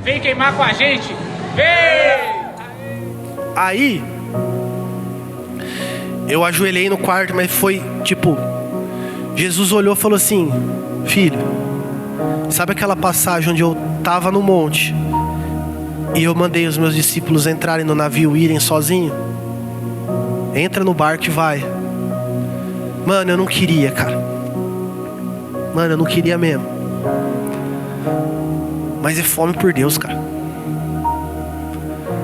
Vem queimar com a gente. Vem! Aí, eu ajoelhei no quarto, mas foi tipo, Jesus olhou e falou assim: filho, sabe aquela passagem onde eu estava no monte e eu mandei os meus discípulos entrarem no navio e irem sozinho? Entra no barco e vai. Mano, eu não queria, cara. Mano, eu não queria mesmo. Mas é fome por Deus, cara.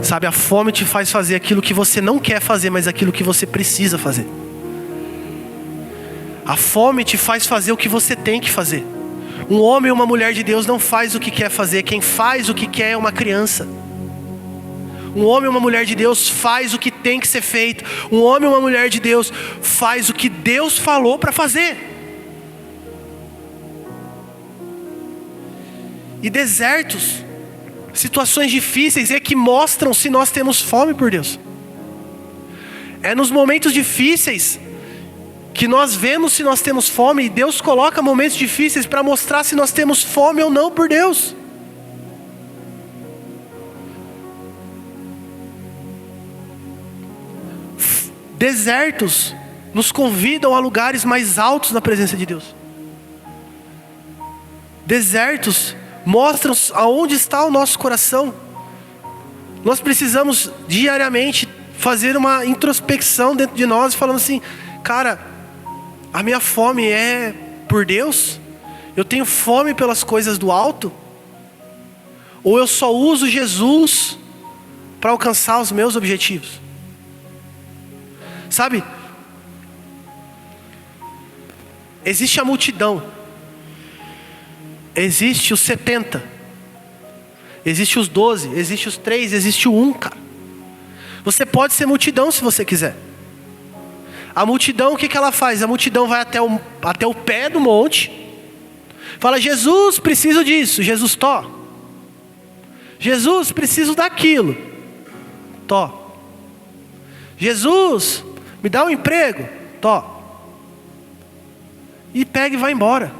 Sabe, a fome te faz fazer aquilo que você não quer fazer, mas aquilo que você precisa fazer. A fome te faz fazer o que você tem que fazer. Um homem ou uma mulher de Deus não faz o que quer fazer. Quem faz o que quer é uma criança. Um homem ou uma mulher de Deus faz o que tem que ser feito. Um homem ou uma mulher de Deus faz o que Deus falou para fazer. E desertos, situações difíceis é que mostram se nós temos fome por Deus. É nos momentos difíceis que nós vemos se nós temos fome. E Deus coloca momentos difíceis para mostrar se nós temos fome ou não por Deus. Desertos nos convidam a lugares mais altos na presença de Deus. Desertos mostram aonde está o nosso coração. Nós precisamos diariamente fazer uma introspecção dentro de nós, falando assim: cara, a minha fome é por Deus? Eu tenho fome pelas coisas do alto? Ou eu só uso Jesus para alcançar os meus objetivos? Sabe, existe a multidão, existe os 70, existe os 12, existe os 3, existe o 1, cara. Você pode ser multidão se você quiser. A multidão, o que ela faz? A multidão vai até o pé do monte, fala: Jesus, preciso disso. Jesus, tó. Jesus, preciso daquilo. Tó. Jesus, me dá um emprego. Tó. E pega e vai embora.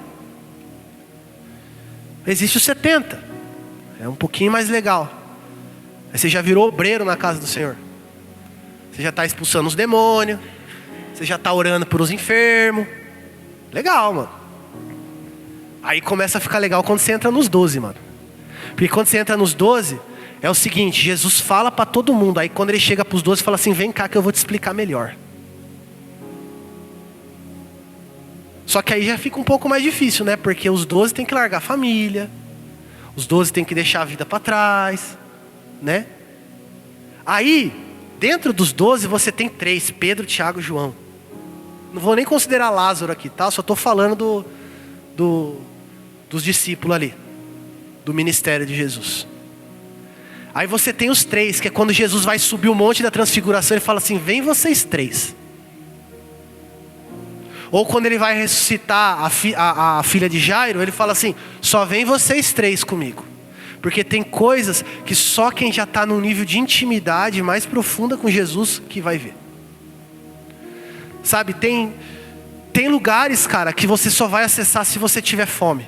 Existe os 70. É um pouquinho mais legal. Aí você já virou obreiro na casa do Senhor. Você já está expulsando os demônios. Você já está orando por os enfermos. Legal, mano. Aí começa a ficar legal quando você entra nos 12, mano. Porque quando você entra nos 12, é o seguinte: Jesus fala para todo mundo. Aí quando ele chega para os 12, fala assim: vem cá que eu vou te explicar melhor. Só que aí já fica um pouco mais difícil, né? Porque os 12 tem que largar a família. Os 12 tem que deixar a vida para trás, né? Aí, dentro dos 12 você tem 3: Pedro, Tiago e João. Não vou nem considerar Lázaro aqui, tá? Só estou falando dos discípulos ali, do ministério de Jesus. Aí você tem os 3, que é quando Jesus vai subir o monte da transfiguração, ele fala assim: vem vocês 3. Ou quando ele vai ressuscitar a filha de Jairo, ele fala assim: só vem vocês 3 comigo. Porque tem coisas que só quem já está num nível de intimidade mais profunda com Jesus que vai ver. Sabe, tem lugares, cara, que você só vai acessar se você tiver fome.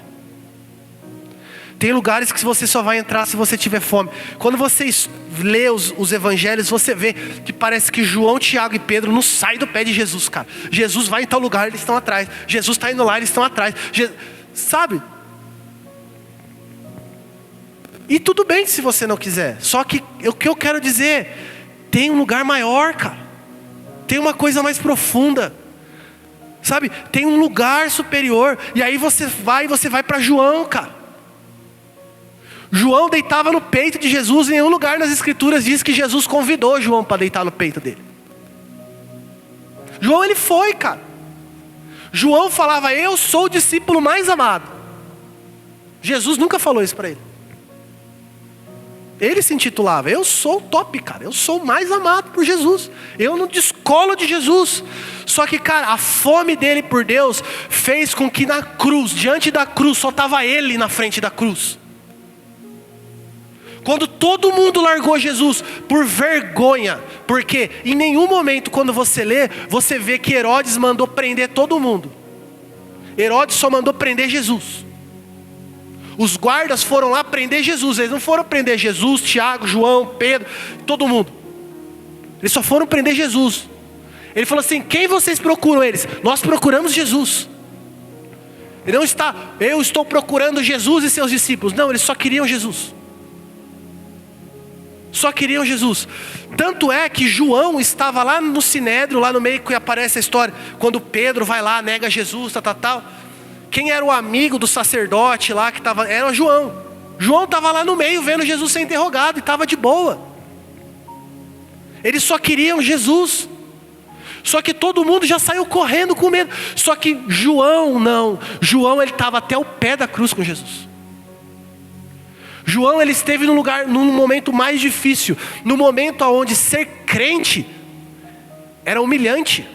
Tem lugares que você só vai entrar se você tiver fome. Quando você lê os evangelhos, você vê que parece que João, Tiago e Pedro não saem do pé de Jesus, cara. Jesus vai em tal lugar, eles estão atrás. Jesus está indo lá, eles estão atrás. Sabe? E tudo bem se você não quiser. Só que o que eu quero dizer, tem um lugar maior, cara. Tem uma coisa mais profunda. Sabe? Tem um lugar superior. E aí você vai para João, cara. João deitava no peito de Jesus. Em nenhum lugar nas escrituras diz que Jesus convidou João para deitar no peito dele. João, ele foi, cara. João falava: eu sou o discípulo mais amado. Jesus nunca falou isso para ele. Ele se intitulava: eu sou o top, cara. Eu sou o mais amado por Jesus. Eu não descolo de Jesus. Só que, cara, a fome dele por Deus fez com que na cruz, diante da cruz, só estava ele na frente da cruz. Quando todo mundo largou Jesus por vergonha, porque em nenhum momento quando você lê, você vê que Herodes mandou prender todo mundo. Herodes só mandou prender Jesus. Os guardas foram lá prender Jesus. Eles não foram prender Jesus, Tiago, João, Pedro, todo mundo. Eles só foram prender Jesus. Ele falou assim: quem vocês procuram? Eles: nós procuramos Jesus. Ele não está: eu estou procurando Jesus e seus discípulos. Não, eles só queriam Jesus. Só queriam Jesus. Tanto é que João estava lá no Sinédrio, lá no meio que aparece a história, quando Pedro vai lá, nega Jesus, tal. Quem era o amigo do sacerdote lá que estava? Era João. João estava lá no meio vendo Jesus ser interrogado e estava de boa. Eles só queriam Jesus. Só que todo mundo já saiu correndo com medo. Só que João não. João, ele estava até o pé da cruz com Jesus. João, ele esteve num momento mais difícil. No momento onde ser crente era humilhante.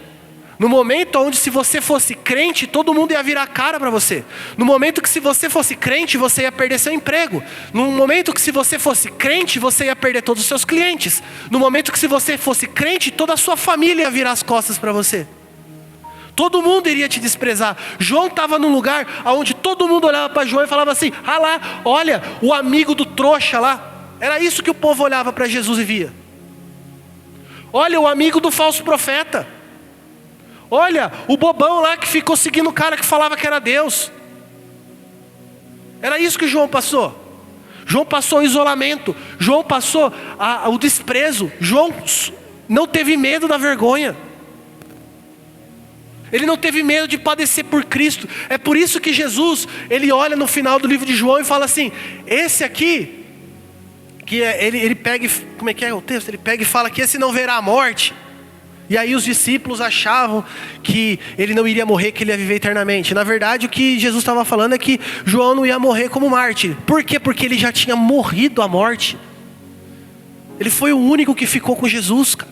No momento onde, se você fosse crente, todo mundo ia virar a cara para você. No momento que, se você fosse crente, você ia perder seu emprego. No momento que, se você fosse crente, você ia perder todos os seus clientes. No momento que, se você fosse crente, toda a sua família ia virar as costas para você. Todo mundo iria te desprezar. João estava num lugar onde todo mundo olhava para João e falava assim: ah lá, olha, o amigo do trouxa lá. Era isso que o povo olhava para Jesus e via. Olha, o amigo do falso profeta. Olha, o bobão lá que ficou seguindo o cara que falava que era Deus. Era isso que João passou. João passou o isolamento. João passou o desprezo. João não teve medo da vergonha. Ele não teve medo de padecer por Cristo. É por isso que Jesus, ele olha no final do livro de João e fala assim: esse aqui, ele pega, como é que é o texto? Ele pega e fala que esse não verá a morte. E aí os discípulos achavam que ele não iria morrer, que ele ia viver eternamente. Na verdade, o que Jesus estava falando é que João não ia morrer como mártir. Por quê? Porque ele já tinha morrido a morte. Ele foi o único que ficou com Jesus, cara.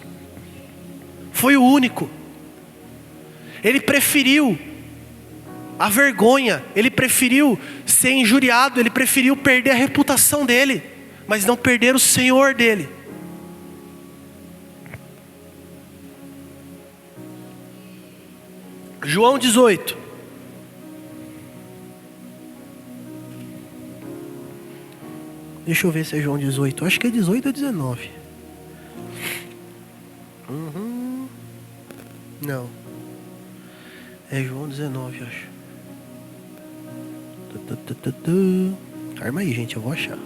Foi o único. Ele preferiu a vergonha, ele preferiu ser injuriado, ele preferiu perder a reputação dele, mas não perder o Senhor dele. João 18. Deixa eu ver se é João 18. Acho que é 18 ou 19. Não. É João 19, acho. Arma aí, gente, eu vou achar.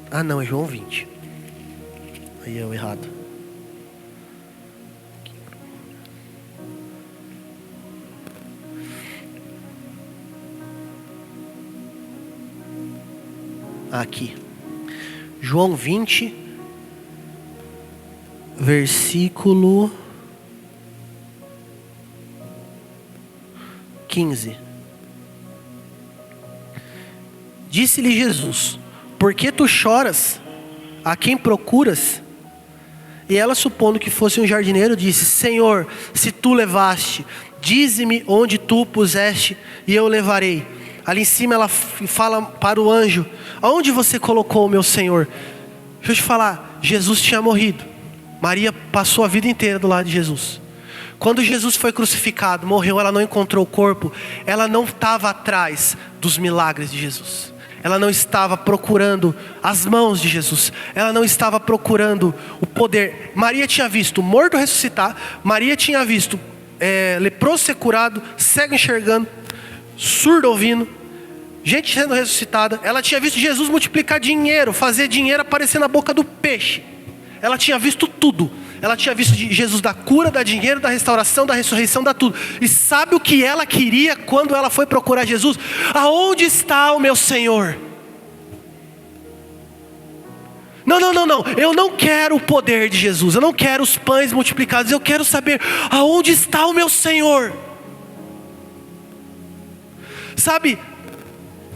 Ah, não, é João 20. Aí é o errado. Aqui. João 20, versículo 15. Disse-lhe Jesus: por que tu choras? A quem procuras? E ela, supondo que fosse um jardineiro, disse: Senhor, se tu levaste, dize-me onde tu o puseste, e eu o levarei. Ali em cima ela fala para o anjo: aonde você colocou o meu Senhor? Deixa eu te falar, Jesus tinha morrido. Maria passou a vida inteira do lado de Jesus. Quando Jesus foi crucificado, morreu, ela não encontrou o corpo. Ela não estava atrás dos milagres de Jesus. Ela não estava procurando as mãos de Jesus. Ela não estava procurando o poder. Maria tinha visto morto ressuscitar. Maria tinha visto leproso ser curado, cego enxergando, surdo ouvindo, gente sendo ressuscitada. Ela tinha visto Jesus multiplicar dinheiro, fazer dinheiro aparecer na boca do peixe. Ela tinha visto tudo. Ela tinha visto Jesus da cura, da dinheiro, da restauração, da ressurreição, da tudo. E sabe o que ela queria quando ela foi procurar Jesus? Aonde está o meu Senhor? Não. Eu não quero o poder de Jesus. Eu não quero os pães multiplicados. Eu quero saber aonde está o meu Senhor. Sabe,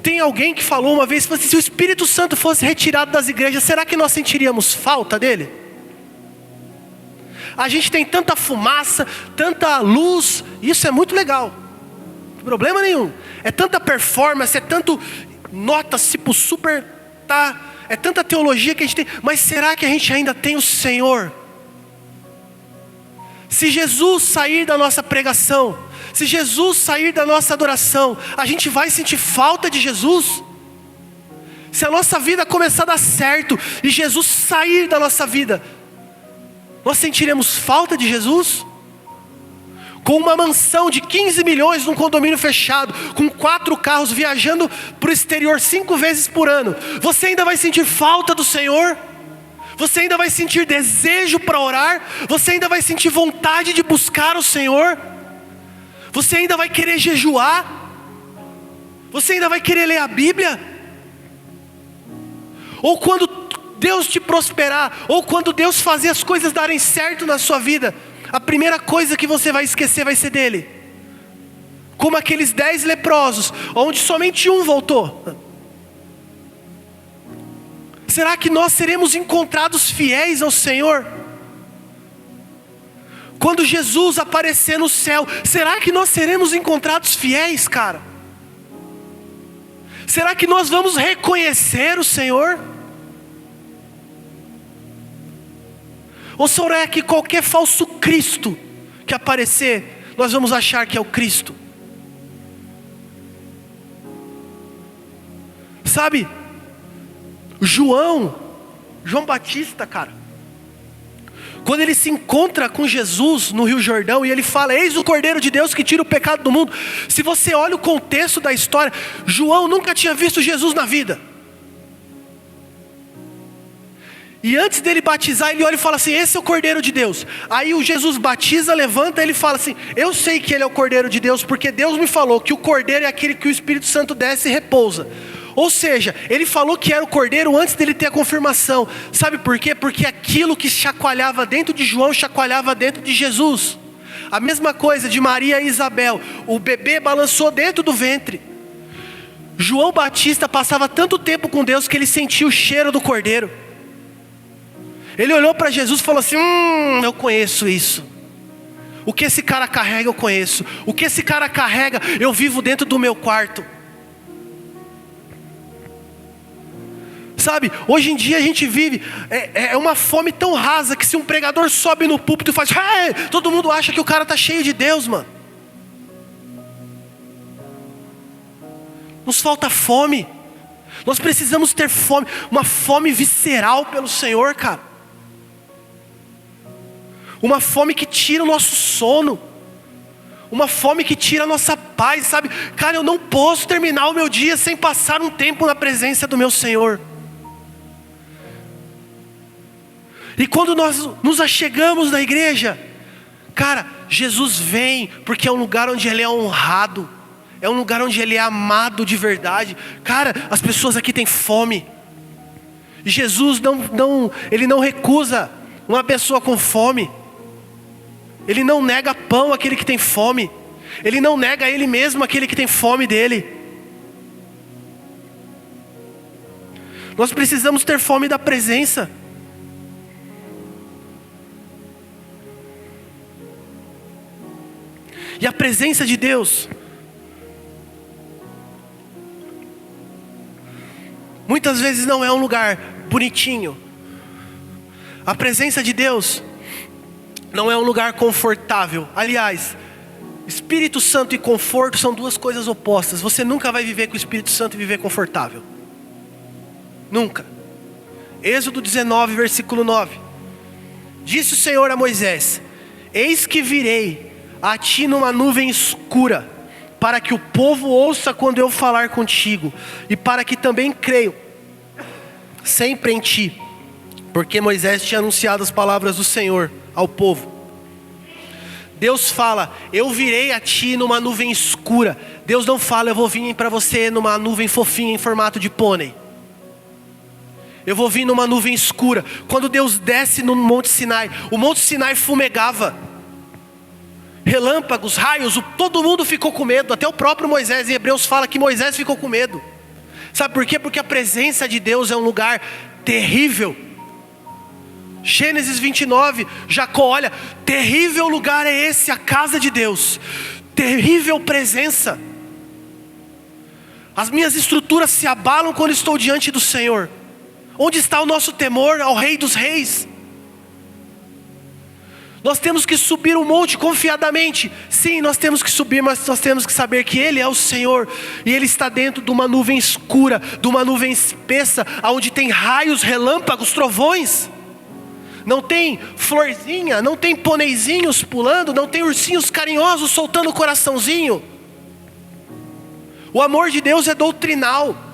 tem alguém que falou uma vez, se o Espírito Santo fosse retirado das igrejas, será que nós sentiríamos falta dele? A gente tem tanta fumaça, tanta luz, isso é muito legal, não tem problema nenhum. É tanta performance, é tanto notas tipo super, é tanta teologia que a gente tem. Mas será que a gente ainda tem o Senhor? Se Jesus sair da nossa pregação, se Jesus sair da nossa adoração, a gente vai sentir falta de Jesus? Se a nossa vida começar a dar certo e Jesus sair da nossa vida, nós sentiremos falta de Jesus? Com uma mansão de 15 milhões num condomínio fechado, com 4 carros viajando para o exterior 5 vezes por ano, você ainda vai sentir falta do Senhor? Você ainda vai sentir desejo para orar? Você ainda vai sentir vontade de buscar o Senhor? Você ainda vai querer jejuar? Você ainda vai querer ler a Bíblia? Ou quando Deus te prosperar, ou quando Deus fazer as coisas darem certo na sua vida, a primeira coisa que você vai esquecer vai ser dele? Como aqueles 10 leprosos, onde somente um voltou. Será que nós seremos encontrados fiéis ao Senhor? Quando Jesus aparecer no céu, será que nós seremos encontrados fiéis, cara? Será que nós vamos reconhecer o Senhor? Ou será que qualquer falso Cristo que aparecer, nós vamos achar que é o Cristo? Sabe, João Batista, cara, quando ele se encontra com Jesus no Rio Jordão e ele fala: eis o Cordeiro de Deus que tira o pecado do mundo. Se você olha o contexto da história, João nunca tinha visto Jesus na vida. E antes dele batizar, ele olha e fala assim: esse é o Cordeiro de Deus. Aí o Jesus batiza, levanta, ele fala assim: eu sei que ele é o Cordeiro de Deus, porque Deus me falou que o Cordeiro é aquele que o Espírito Santo desce e repousa. Ou seja, ele falou que era o Cordeiro antes dele ter a confirmação. Sabe por quê? Porque aquilo que chacoalhava dentro de João, chacoalhava dentro de Jesus. A mesma coisa de Maria e Isabel, o bebê balançou dentro do ventre. João Batista passava tanto tempo com Deus que ele sentia o cheiro do Cordeiro. Ele olhou para Jesus e falou assim: eu conheço isso. O que esse cara carrega eu conheço. O que esse cara carrega eu vivo dentro do meu quarto. Sabe, hoje em dia a gente vive uma fome tão rasa que se um pregador sobe no púlpito e faz hey! Todo mundo acha que o cara está cheio de Deus, mano. Nos falta fome. Nós precisamos ter fome, uma fome visceral pelo Senhor, cara. Uma fome que tira o nosso sono. Uma fome que tira a nossa paz, sabe? Cara, eu não posso terminar o meu dia sem passar um tempo na presença do meu Senhor. E quando nós nos achegamos na igreja, cara, Jesus vem porque é um lugar onde Ele é honrado. É um lugar onde Ele é amado de verdade. Cara, as pessoas aqui têm fome. Jesus Ele não recusa uma pessoa com fome. Ele não nega pão àquele que tem fome. Ele não nega a Ele mesmo àquele que tem fome dEle. Nós precisamos ter fome da presença. E a presença de Deus, muitas vezes não é um lugar bonitinho. A presença de Deus não é um lugar confortável. Aliás, Espírito Santo e conforto são duas coisas opostas. Você nunca vai viver com o Espírito Santo e viver confortável. Nunca. Êxodo 19, versículo 9. Disse o Senhor a Moisés: eis que virei a ti numa nuvem escura, para que o povo ouça quando eu falar contigo, e para que também creiam sempre em ti, porque Moisés tinha anunciado as palavras do Senhor ao povo. Deus fala: eu virei a ti numa nuvem escura. Deus não fala: eu vou vir para você numa nuvem fofinha em formato de pônei. Eu vou vir numa nuvem escura. Quando Deus desce no Monte Sinai, o Monte Sinai fumegava. Relâmpagos, raios, todo mundo ficou com medo. Até o próprio Moisés, em Hebreus fala que Moisés ficou com medo. Sabe por quê? Porque a presença de Deus é um lugar terrível. Gênesis 29, Jacó olha: terrível lugar é esse, a casa de Deus. Terrível presença. As minhas estruturas se abalam quando estou diante do Senhor. Onde está o nosso temor ao Rei dos Reis? Nós temos que subir um monte confiadamente. Sim, nós temos que subir, mas nós temos que saber que Ele é o Senhor. E Ele está dentro de uma nuvem escura, de uma nuvem espessa, onde tem raios, relâmpagos, trovões. Não tem florzinha, não tem poneizinhos pulando, não tem ursinhos carinhosos soltando o coraçãozinho. O amor de Deus é doutrinal.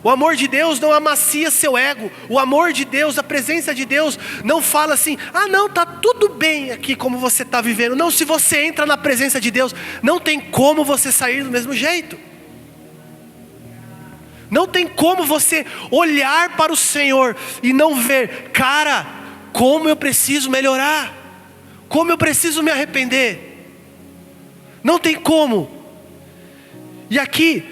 O amor de Deus não amacia seu ego. O amor de Deus, a presença de Deus não fala assim: ah não, tá tudo bem aqui como você está vivendo. Não, se você entra na presença de Deus, não tem como você sair do mesmo jeito. Não tem como você olhar para o Senhor e não ver: cara, como eu preciso melhorar, como eu preciso me arrepender. Não tem como. E aqui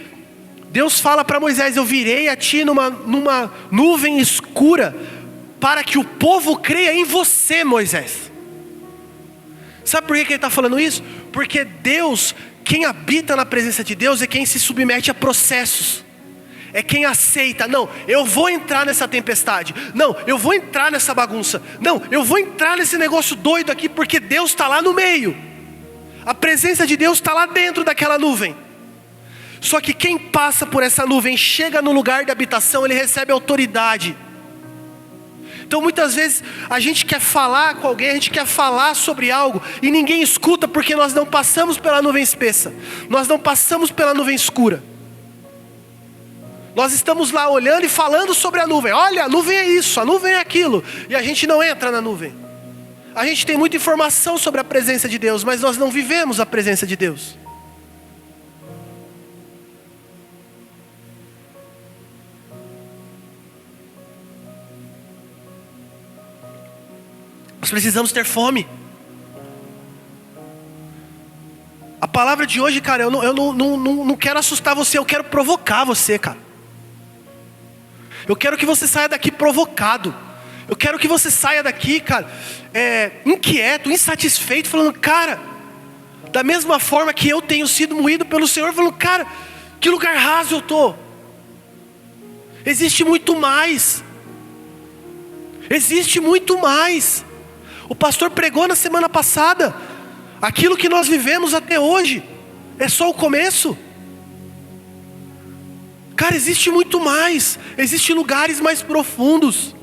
Deus fala para Moisés: eu virei a ti numa nuvem escura, para que o povo creia em você, Moisés. Sabe por que ele está falando isso? Porque Deus, quem habita na presença de Deus, é quem se submete a processos. É quem aceita: não, eu vou entrar nessa tempestade. Não, eu vou entrar nessa bagunça. Não, eu vou entrar nesse negócio doido aqui, porque Deus está lá no meio. A presença de Deus está lá dentro daquela nuvem. Só que quem passa por essa nuvem, chega no lugar de habitação, ele recebe autoridade. Então muitas vezes a gente quer falar com alguém, a gente quer falar sobre algo, e ninguém escuta, porque nós não passamos pela nuvem espessa. Nós não passamos pela nuvem escura. Nós estamos lá olhando e falando sobre a nuvem. Olha, a nuvem é isso, a nuvem é aquilo. E a gente não entra na nuvem. A gente tem muita informação sobre a presença de Deus, mas nós não vivemos a presença de Deus. Nós precisamos ter fome. A palavra de hoje, cara, eu não quero assustar você, eu quero provocar você, cara. Eu quero que você saia daqui provocado. Eu quero que você saia daqui, cara, inquieto, insatisfeito, falando: cara, da mesma forma que eu tenho sido moído pelo Senhor, falando: cara, que lugar raso eu estou. Existe muito mais. Existe muito mais. O pastor pregou na semana passada: aquilo que nós vivemos até hoje é só o começo. Cara, existe muito mais. Existem lugares mais profundos.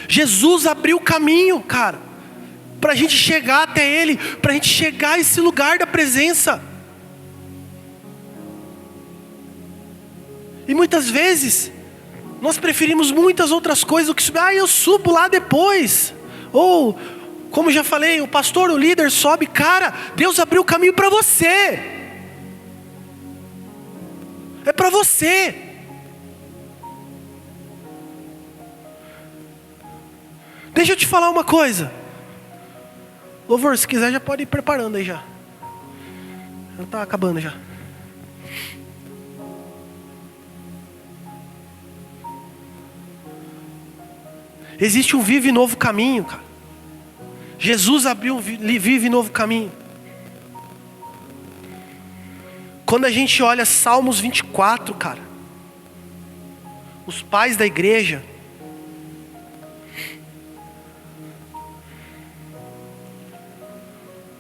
Jesus abriu o caminho, cara, para a gente chegar até Ele, para a gente chegar a esse lugar da presença. E muitas vezes nós preferimos muitas outras coisas do que subir. Ah, eu subo lá depois. Ou, como já falei, o pastor, o líder sobe. Cara, Deus abriu o caminho para você. É para você. Deixa eu te falar uma coisa. Louvor, se quiser já pode ir preparando aí já. Já está acabando já. Existe um vive novo caminho, cara. Jesus abriu um vive novo caminho. Quando a gente olha Salmos 24, cara, os pais da igreja,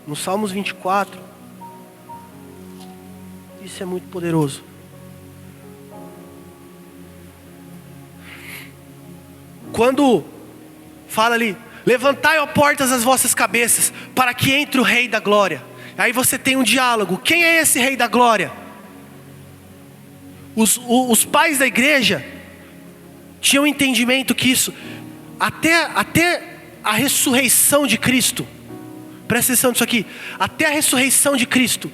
no Salmos 24, isso é muito poderoso. Quando fala ali: levantai, ó portas, as vossas cabeças, para que entre o Rei da Glória. Aí você tem um diálogo: quem é esse Rei da Glória? Os pais da igreja tinham um entendimento que isso, até a ressurreição de Cristo, presta atenção nisso aqui, até a ressurreição de Cristo,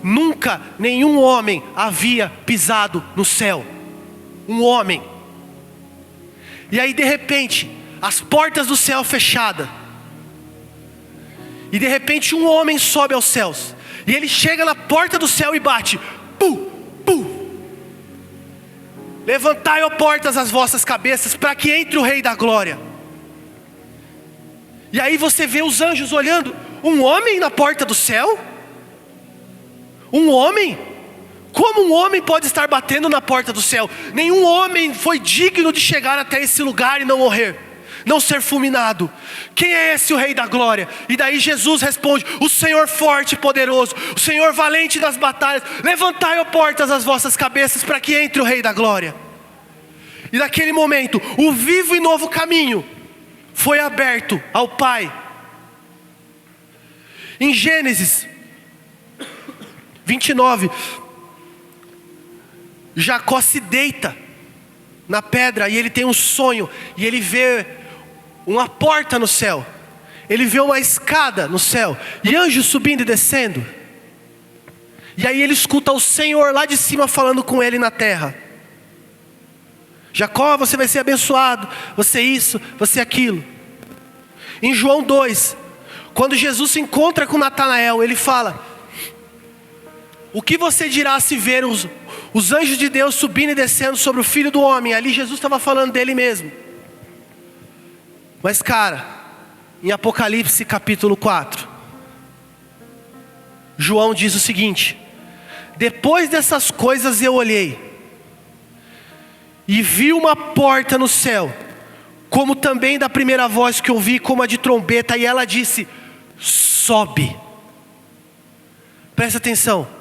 nunca nenhum homem havia pisado no céu. Um homem. E aí de repente, as portas do céu fechadas, e de repente um homem sobe aos céus, e ele chega na porta do céu e bate: pum, pum. Levantai, ó portas, as vossas cabeças, para que entre o Rei da Glória. E aí você vê os anjos olhando, um homem na porta do céu? Um homem? Como um homem pode estar batendo na porta do céu? Nenhum homem foi digno de chegar até esse lugar e não morrer, não ser fulminado. Quem é esse o Rei da Glória? E daí Jesus responde: o Senhor forte e poderoso, o Senhor valente das batalhas. Levantai, ó portas, as vossas cabeças, para que entre o Rei da Glória. E naquele momento, o vivo e novo caminho foi aberto ao Pai. Em Gênesis 29, Jacó se deita na pedra e ele tem um sonho, e ele vê uma porta no céu, ele vê uma escada no céu, e anjos subindo e descendo. E aí ele escuta o Senhor lá de cima falando com ele na terra: Jacó, você vai ser abençoado, você isso, você aquilo. Em João 2, quando Jesus se encontra com Natanael, ele fala: o que você dirá se ver os anjos de Deus subindo e descendo sobre o Filho do Homem? Ali Jesus estava falando dele mesmo. Mas cara, em Apocalipse capítulo 4, João diz o seguinte: depois dessas coisas eu olhei e vi uma porta no céu, como também da primeira voz que ouvi, como a de trombeta, e ela disse: sobe. Presta atenção.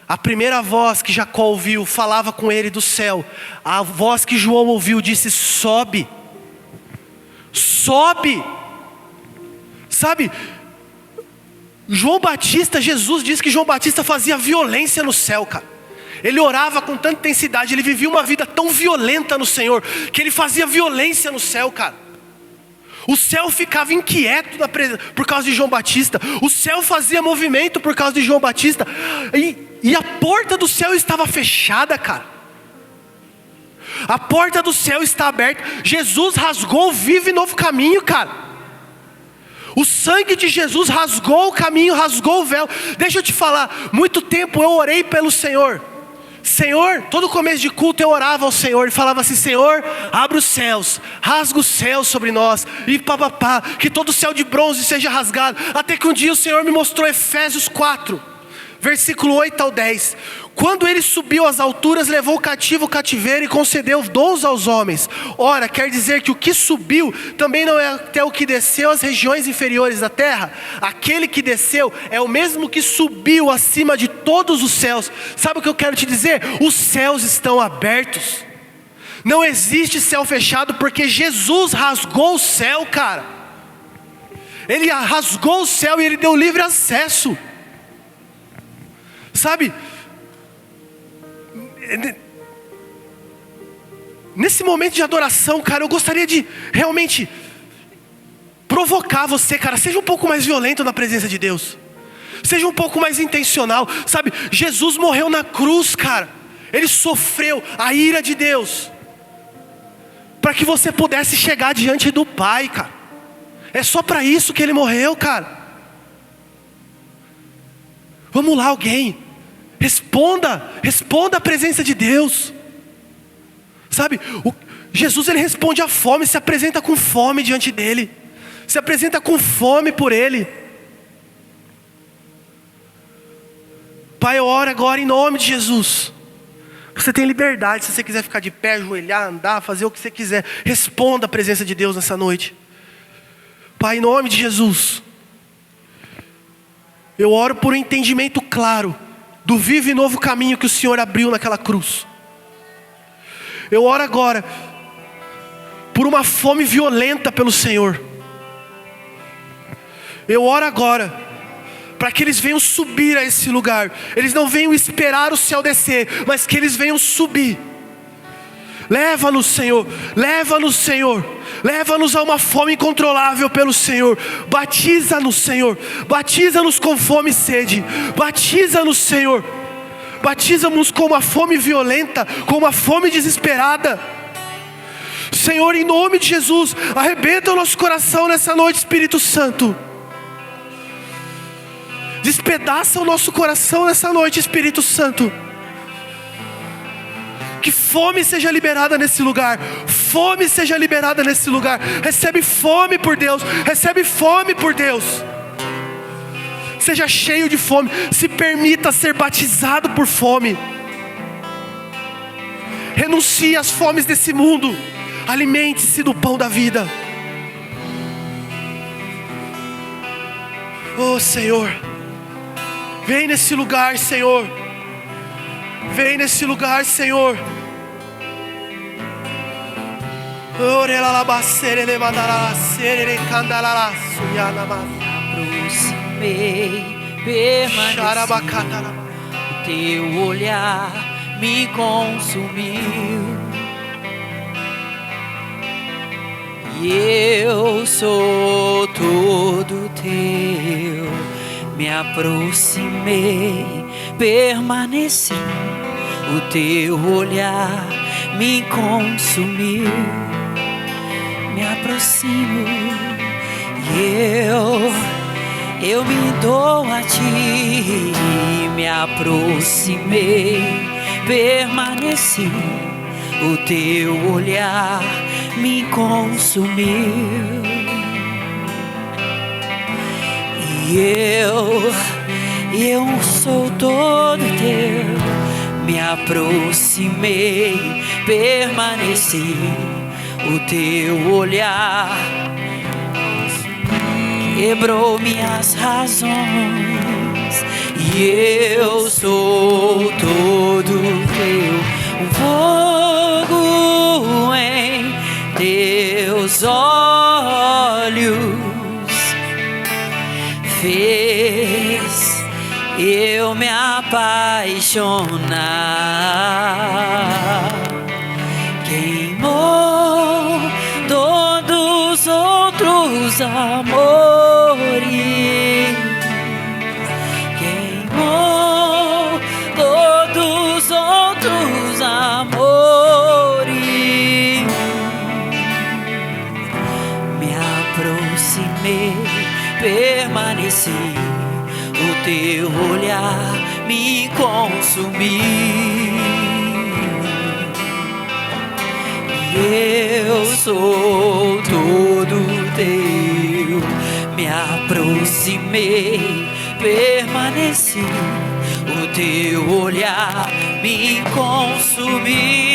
A primeira voz que Jacó ouviu falava com ele do céu. A voz que João ouviu disse: sobe. Sobe. Sabe, João Batista, Jesus disse que João Batista fazia violência no céu, cara. Ele orava com tanta intensidade, ele vivia uma vida tão violenta no Senhor, que ele fazia violência no céu, cara. O céu ficava inquieto por causa de João Batista. O céu fazia movimento por causa de João Batista. E a porta do céu estava fechada, cara. A porta do céu está aberta. Jesus rasgou o vivo e novo caminho, cara. O sangue de Jesus rasgou o caminho, rasgou o véu. Deixa eu te falar, muito tempo eu orei pelo Senhor. Senhor, todo começo de culto eu orava ao Senhor e falava assim: Senhor, abre os céus, rasga os céus sobre nós, e papapá, que todo o céu de bronze seja rasgado. Até que um dia o Senhor me mostrou Efésios 4, versículo 8 ao 10. Quando ele subiu às alturas, levou o cativo o cativeiro e concedeu dons aos homens. Ora, quer dizer que o que subiu também não é até o que desceu às regiões inferiores da terra. Aquele que desceu é o mesmo que subiu acima de todos os céus. Sabe o que eu quero te dizer? Os céus estão abertos. Não existe céu fechado, porque Jesus rasgou o céu, cara. Ele rasgou o céu e ele deu livre acesso. Sabe, nesse momento de adoração, cara, eu gostaria de realmente provocar você, cara. Seja um pouco mais violento na presença de Deus. Seja um pouco mais intencional. Sabe, Jesus morreu na cruz, cara. Ele sofreu a ira de Deus para que você pudesse chegar diante do Pai, cara. É só para isso que ele morreu, cara. Vamos lá, alguém. Responda a presença de Deus. Sabe, Jesus ele responde à fome, se apresenta com fome diante dele. Se apresenta com fome por ele. Pai, eu oro agora em nome de Jesus. Você tem liberdade, se você quiser ficar de pé, ajoelhar, andar, fazer o que você quiser. Responda a presença de Deus nessa noite. Pai, em nome de Jesus, eu oro por um entendimento claro do vivo e novo caminho que o Senhor abriu naquela cruz. Eu oro agora por uma fome violenta pelo Senhor. Eu oro agora para que eles venham subir a esse lugar. Eles não venham esperar o céu descer, mas que eles venham subir. Leva-nos, Senhor, leva-nos, Senhor. Leva-nos a uma fome incontrolável pelo Senhor. Batiza-nos, Senhor. Batiza-nos com fome e sede. Batiza-nos, Senhor. Batiza-nos com uma fome violenta, com uma fome desesperada. Senhor, em nome de Jesus, arrebenta o nosso coração nessa noite, Espírito Santo. Despedaça o nosso coração nessa noite, Espírito Santo. Que fome seja liberada nesse lugar. Fome seja liberada nesse lugar. Recebe fome por Deus. Recebe fome por Deus. Seja cheio de fome. Se permita ser batizado por fome. Renuncie às fomes desse mundo. Alimente-se do pão da vida. Oh Senhor, vem nesse lugar, Senhor. Vem nesse lugar, Senhor. Aproximei, permaneci, o teu olhar me consumiu. E eu sou todo teu. Me aproximei, permaneci, o teu olhar me consumiu. Me aproximo e eu me dou a ti. Me aproximei, permaneci, o teu olhar me consumiu. E eu sou todo teu. Me aproximei, permaneci, o teu olhar quebrou minhas razões. E eu sou todo teu. Um fogo em teus olhos fez eu me apaixonar. Queimou todos os outros amores. Queimou todos os outros amores. Me aproximei, permaneci, o teu olhar me consumiu. Eu sou todo teu. Me aproximei, permaneci, o teu olhar me consumiu.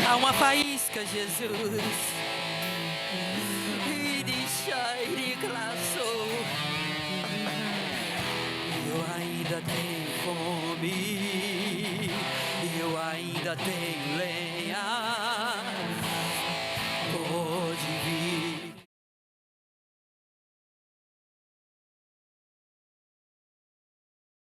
Há uma faísca, Jesus. E deixa ele classou. vez.